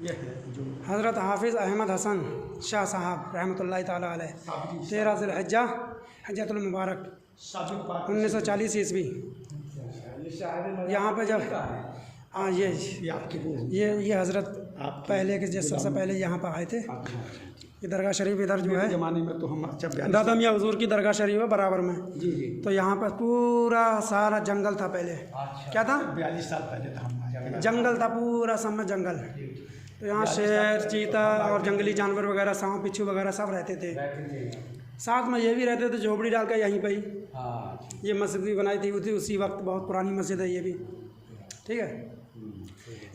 ये है जो हज़रत हाफिज़ अहमद हसन शाह साहब रहमतुल्लाह ताला अलैह 13 ज़िलहिज्जा हज्जतुल मुबारक 1940 ईस्वी। यहाँ पे जब हाँ ये आपके वो ये हज़रत आप पहले के जैसे सबसे पहले यहाँ पर आए थे। ये दरगाह शरीफ इधर जो है ज़माने में तो हम दादा मियाँ हुजूर की दरगाह शरीफ है बराबर में। जी जी तो यहाँ पर पूरा सारा जंगल था पहले। क्या था? 42 साल पहले था हम जंगल था पूरा, सब में जंगल। तो यहाँ शेर, चीता और जंगली जानवर वगैरह, सांप बिच्छू वगैरह सब रहते थे। साथ में ये भी रहते थे झोपड़ी डाल कर यहीं पर ही। ये मस्जिद भी बनाई थी उसी वक्त, बहुत पुरानी मस्जिद है ये भी। ठीक है।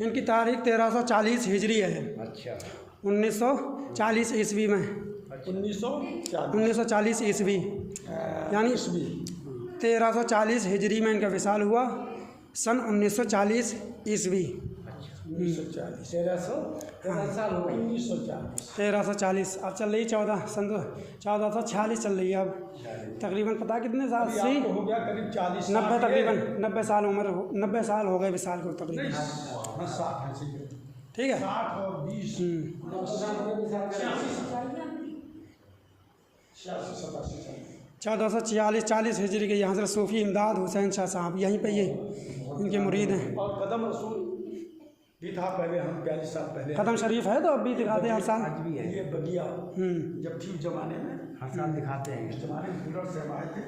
इनकी तारीख 1340 हिजरी है। अच्छा 1940 ईस्वी में 1940 ईस्वी यानी 1340 हिजरी में इनका विसाल हुआ। सन 1940 ईस्वी 1340। अब चल रही 1446 चल रही है अब। तकरीबन पता कितने साल से हो गया करीब 40 90 तकरीबन 90 साल उम्र 90 साल हो गए विसाल को तकरीबन। ठीक है। 60 और 20 1446 हिजरी के यहाँ से सूफी इमदाद हुसैन शाह साहब यहीं पे ये इनके मुरीद हैं। और कदम रसूल भी था पहले, हम 42 साल पहले। कदम शरीफ है तो अब भी दिखाते हैं हर साल। आज भी है ये बगिया जब थी उस जमाने में हर साल दिखाते हैं। उस जमाने में बुलर से हम आए थे,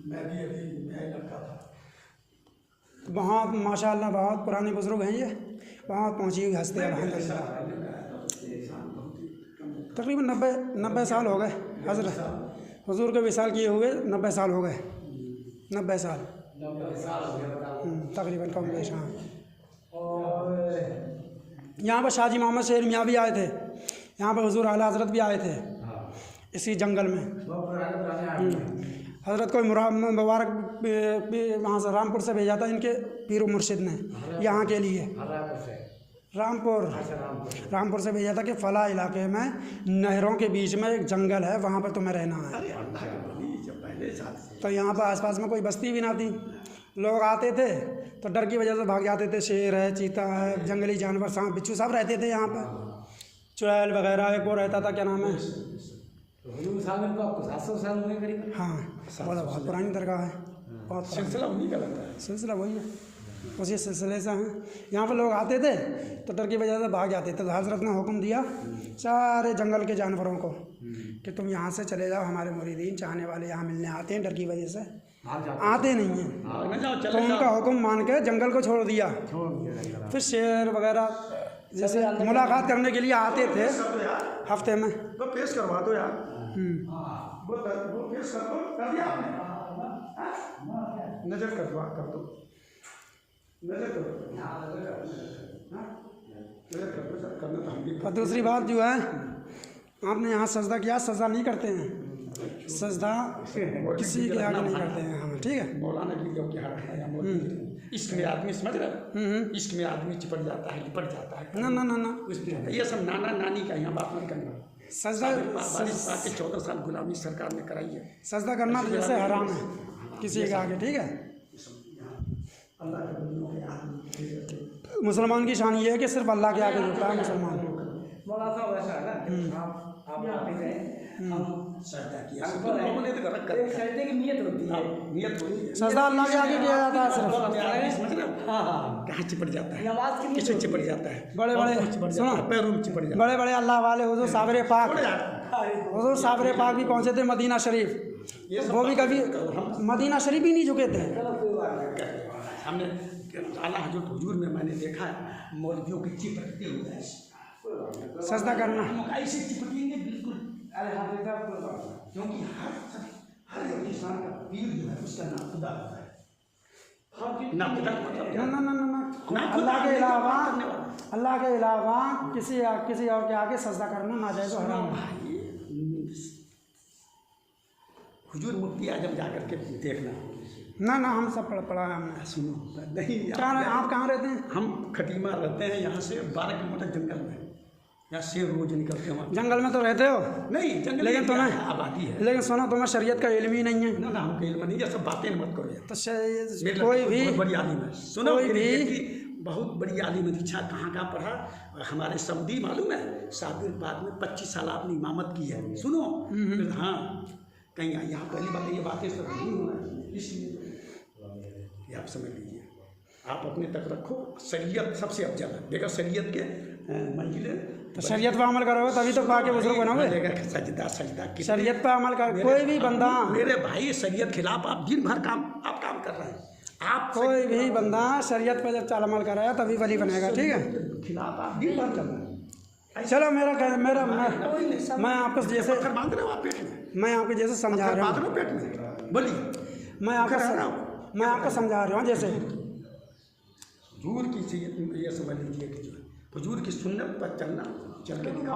मैं भी अभी नया लड़का था। बहुत माशाअल्लाह बहुत पुराने बुजुर्ग हैं ये, बहुत पहुँची हुई हंसते अल्हम्दुलिल्लाह। तकरीबन 90 साल हो गए हज़रत हुजूर के विसाल किए हुए 90 साल हो गए। 90 साल तकरीबन कम बेश। हाँ यहाँ पर शाहजी मोहम्मद शेर मियाँ भी आए थे। यहाँ पर हुजूर आला हज़रत भी आए थे इसी जंगल में। हज़रत को मुबारक वहाँ से रामपुर से भेजा था इनके पीर मुर्शिद ने यहाँ के लिए। रामपुर से भेजा था कि फ़ला इलाके में नहरों के बीच में एक जंगल है, वहाँ पर तुम्हें रहना है। तो यहाँ पर आसपास में कोई बस्ती भी ना थी। लोग आते थे तो डर की वजह से भाग जाते थे। शेर है, चीता है, जंगली जानवर, सांप बिच्छू सब रहते थे यहाँ पर। चुड़ैल वगैरह एक वो रहता था, क्या नाम है? 700 साल हुए करीब। हाँ बहुत पुरानी दरगाह है। बहुत सिलसिला उन्हीं का लगता है। सिलसिला वही है, उसी सिलसिले से हैं। यहाँ पर लोग आते थे तो डर की वजह से भाग जाते थे। तो हज़रत ने हुक्म दिया सारे जंगल के जानवरों को कि तुम यहाँ से चले जाओ, हमारे मुरीदीन चाहने वाले यहाँ मिलने आते हैं, डर की वजह से आते नहीं हैं। तो उनका हुक्म मान के जंगल को छोड़ दिया। फिर शेर वगैरह जैसे मुलाकात करने के लिए आते थे हफ्ते में। तो पेश करवा दो यार। वो पेश कर दिया आपने। नजर कर दो और दूसरी बात जो है, आपने यहाँ सजदा किया, सजदा नहीं करते हैं, सजदा किसी के आगे नहीं करते हैं हम। ठीक है। मौलाना की इश्क में आदमी समझ रहे, इश्क में आदमी चिपट जाता है, लिपट जाता है। ना ये सब नाना नानी का यहाँ बात नहीं करना। सजदा 14 साल गुलामी सरकार ने कराई है। सजदा करना तो जैसे हराम है किसी के आगे। ठीक है। मुसलमान की शान ये है कि सिर्फ अल्लाह के आगे झुकता है मुसलमान। सजदा अल्लाह के आगे किया जाता है सिर्फ। कहाँ चिपट जाता है, किसमें चिपट जाता है। बड़े सुनो, पैरों में चिपट जाता है। बड़े अल्लाह वाले हुजूर साबरे पाक भी पहुँचे थे मदीना शरीफ। वो भी कभी मदीना शरीफ ही नहीं झुके थे। हमने आला हजरत हुजूर में मैंने देखा है मौलवियों के चिपटते हुए सजदा करना ऐसे चिपटेंगे बिल्कुल। क्योंकि हर इंसान का पीर जो है उसका नाम खुदा होता है। ना खुदा ना अल्लाह के अलावा किसी और के आगे सजदा करना नाजायज़ हराम है। हुजूर मुफ्ती आजम जाकर के देखना। ना हम सब पढ़ा है हमने। सुनो नहीं आप कहाँ रहते हैं? हम खटीमा रहते हैं, यहाँ से 12 किलोमीटर जंगल में। यहाँ शेर रोज निकलते हैं। जंगल में तो रहते हो? नहीं जंगल, लेकिन तुम्हें आबादी है। लेकिन सुनो तुम्हें शरीयत का इल्म ही नहीं है। ना हमको इल्म नहीं, ये सब बातें मत करो। तो कोई भी बड़ी आदमी है। सुनो बहुत बड़ी आलिम दीक्षा, कहाँ पढ़ा, हमारे सऊदी मालूम है, शादी के बाद में 25 साल आपने इमामत की है, सुनो। फिर हाँ कहीं यहाँ पहली बात ये बातें सब नहीं होना चाहिए, इसलिए ये आप समझ लीजिए। आप अपने तक रखो, शरीयत सबसे अफजल है, देखो शरीयत के मंजिलें, तो शरीयत पे अमल करोगे तभी तो पाके बुजुर्ग बनोगे। सजदा शरीयत पे अमल कर, कोई भी बंदा, मेरे भाई शरीयत खिलाफ आप दिन भर काम कर रहे हैं, आप कोई भी बंदा शरीयत पे जब चाल अमल कराया तभी वली बनेगा, ठीक है। खिलाफ आप दिन भर कर रहे हैं। चलो मैं आपको जैसे बांध रहे हो आप पेट में, मैं आपको जैसे समझा रहा बांध रहे हो पेट में, बोलिए। मैं आपको समझा रहा हूँ जैसे हुजूर की ये समझ लीजिए कि जो है हुजूर की सुन्नत पर चलना, चल के दिखाओ।